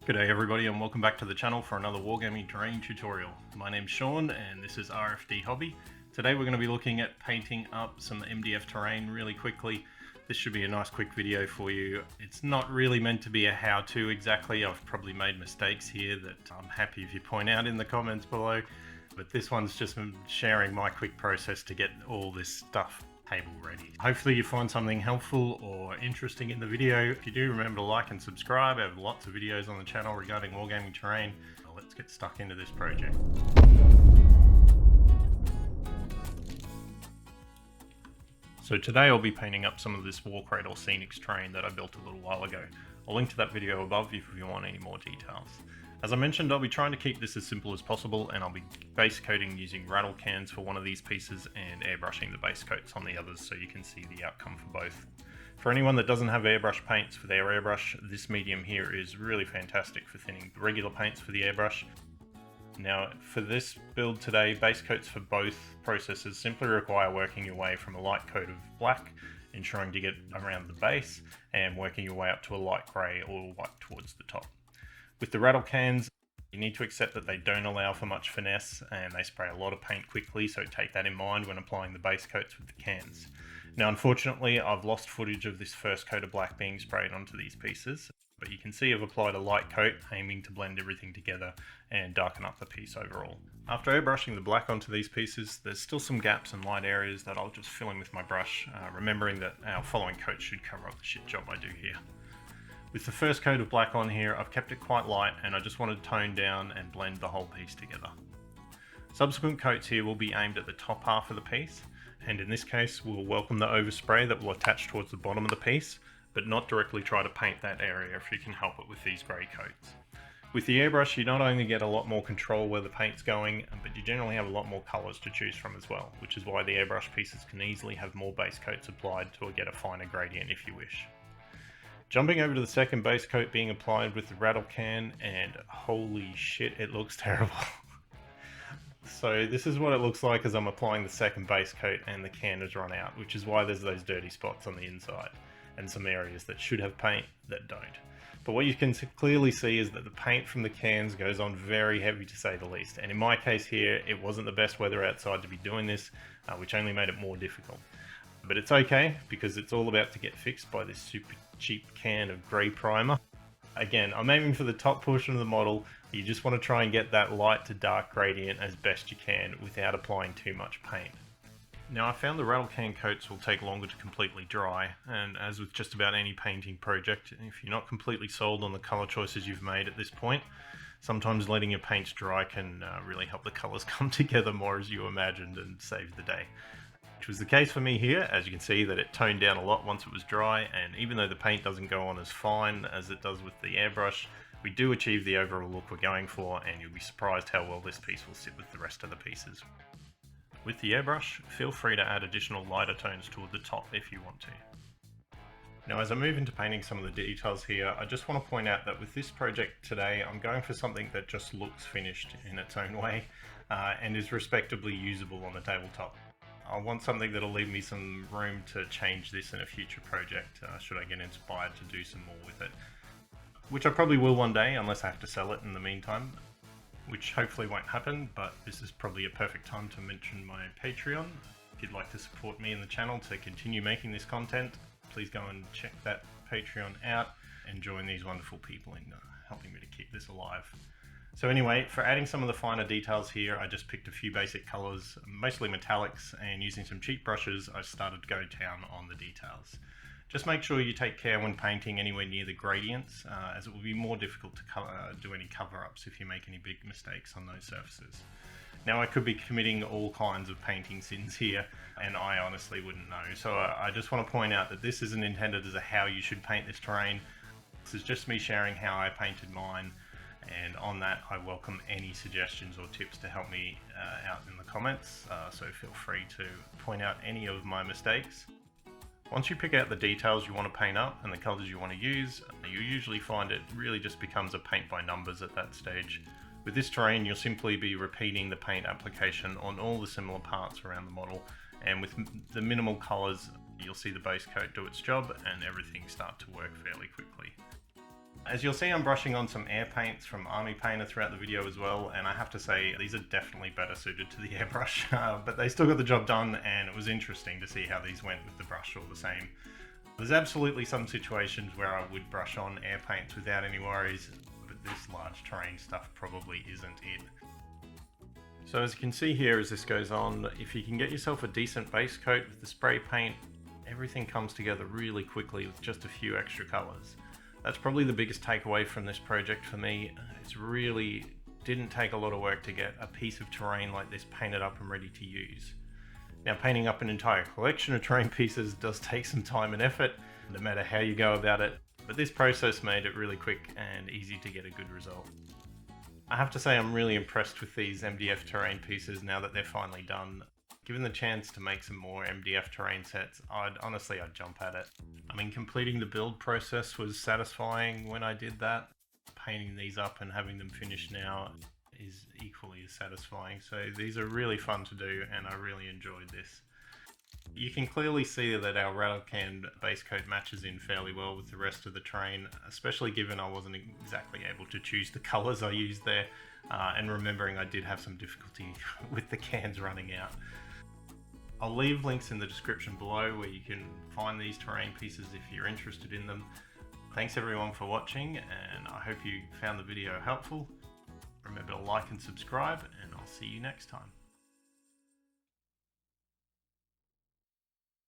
G'day everybody and welcome back to the channel for another Wargaming terrain tutorial. My name's Sean and this is RFD Hobby. Today we're going to be looking at painting up some MDF terrain really quickly. This should be a nice quick video for you. It's not really meant to be a how-to exactly. I've probably made mistakes here that I'm happy if you point out in the comments below. But this one's just sharing my quick process to get all this stuff table ready. Hopefully you find something helpful or interesting in the video. If you do, remember to like and subscribe. I have lots of videos on the channel regarding wargaming terrain. Well, let's get stuck into this project. So today I'll be painting up some of this Warcradle Scenics terrain that I built a little while ago. I'll link to that video above if you want any more details. As I mentioned, I'll be trying to keep this as simple as possible, and I'll be base coating using rattle cans for one of these pieces and airbrushing the base coats on the others so you can see the outcome for both. For anyone that doesn't have airbrush paints for their airbrush, this medium here is really fantastic for thinning the regular paints for the airbrush. Now for this build today, base coats for both processes simply require working your way from a light coat of black, ensuring to get around the base, and working your way up to a light grey or white towards the top. With the rattle cans, you need to accept that they don't allow for much finesse and they spray a lot of paint quickly, so take that in mind when applying the base coats with the cans. Now unfortunately I've lost footage of this first coat of black being sprayed onto these pieces, but you can see I've applied a light coat aiming to blend everything together and darken up the piece overall. After airbrushing the black onto these pieces, there's still some gaps and light areas that I'll just fill in with my brush, remembering that our following coat should cover up the shit job I do here. With the first coat of black on here, I've kept it quite light and I just want to tone down and blend the whole piece together. Subsequent coats here will be aimed at the top half of the piece, and in this case we'll welcome the overspray that will attach towards the bottom of the piece, but not directly try to paint that area if you can help it with these grey coats. With the airbrush you not only get a lot more control where the paint's going, but you generally have a lot more colours to choose from as well, which is why the airbrush pieces can easily have more base coats applied to get a finer gradient if you wish. Jumping over to the second base coat being applied with the rattle can, and holy shit, it looks terrible. So this is what it looks like as I'm applying the second base coat and the can has run out, which is why there's those dirty spots on the inside and some areas that should have paint that don't. But what you can clearly see is that the paint from the cans goes on very heavy to say the least, and in my case here it wasn't the best weather outside to be doing this, which only made it more difficult. But it's okay, because it's all about to get fixed by this super cheap can of grey primer. Again, I'm aiming for the top portion of the model. You just want to try and get that light to dark gradient as best you can without applying too much paint. Now I found the rattle can coats will take longer to completely dry, and as with just about any painting project, if you're not completely sold on the colour choices you've made at this point, sometimes letting your paints dry can really help the colours come together more as you imagined and save the day. Which was the case for me here, as you can see that it toned down a lot once it was dry, and even though the paint doesn't go on as fine as it does with the airbrush, we do achieve the overall look we're going for, and you'll be surprised how well this piece will sit with the rest of the pieces. With the airbrush, feel free to add additional lighter tones toward the top if you want to. Now as I move into painting some of the details here, I just want to point out that with this project today, I'm going for something that just looks finished in its own way, and is respectably usable on the tabletop. I want something that'll leave me some room to change this in a future project, should I get inspired to do some more with it. Which I probably will one day, unless I have to sell it in the meantime, which hopefully won't happen, but this is probably a perfect time to mention my Patreon. If you'd like to support me in the channel to continue making this content, please go and check that Patreon out and join these wonderful people in helping me to keep this alive. So anyway, for adding some of the finer details here, I just picked a few basic colours, mostly metallics, and using some cheap brushes, I started to go down on the details. Just make sure you take care when painting anywhere near the gradients, as it will be more difficult to do any cover-ups if you make any big mistakes on those surfaces. Now I could be committing all kinds of painting sins here, and I honestly wouldn't know. So I just want to point out that this isn't intended as a how you should paint this terrain. This is just me sharing how I painted mine. And on that, I welcome any suggestions or tips to help me out in the comments, so feel free to point out any of my mistakes. Once you pick out the details you want to paint up and the colours you want to use, you usually find it really just becomes a paint by numbers at that stage. With this terrain, you'll simply be repeating the paint application on all the similar parts around the model, and with the minimal colours, you'll see the base coat do its job and everything start to work fairly quickly. As you'll see, I'm brushing on some air paints from Army Painter throughout the video as well, and I have to say these are definitely better suited to the airbrush, but they still got the job done, and it was interesting to see how these went with the brush all the same. There's absolutely some situations where I would brush on air paints without any worries, but this large terrain stuff probably isn't it. So as you can see here as this goes on, if you can get yourself a decent base coat with the spray paint, everything comes together really quickly with just a few extra colours. That's probably the biggest takeaway from this project for me. It really didn't take a lot of work to get a piece of terrain like this painted up and ready to use. Now, painting up an entire collection of terrain pieces does take some time and effort, no matter how you go about it, but this process made it really quick and easy to get a good result. I have to say I'm really impressed with these MDF terrain pieces now that they're finally done. Given the chance to make some more MDF terrain sets, I'd jump at it. I mean, completing the build process was satisfying when I did that. Painting these up and having them finished now is equally as satisfying. So these are really fun to do, and I really enjoyed this. You can clearly see that our rattle can base coat matches in fairly well with the rest of the terrain, especially given I wasn't exactly able to choose the colours I used there, and remembering I did have some difficulty with the cans running out. I'll leave links in the description below where you can find these terrain pieces if you're interested in them. Thanks everyone for watching, and I hope you found the video helpful. Remember to like and subscribe, and I'll see you next time.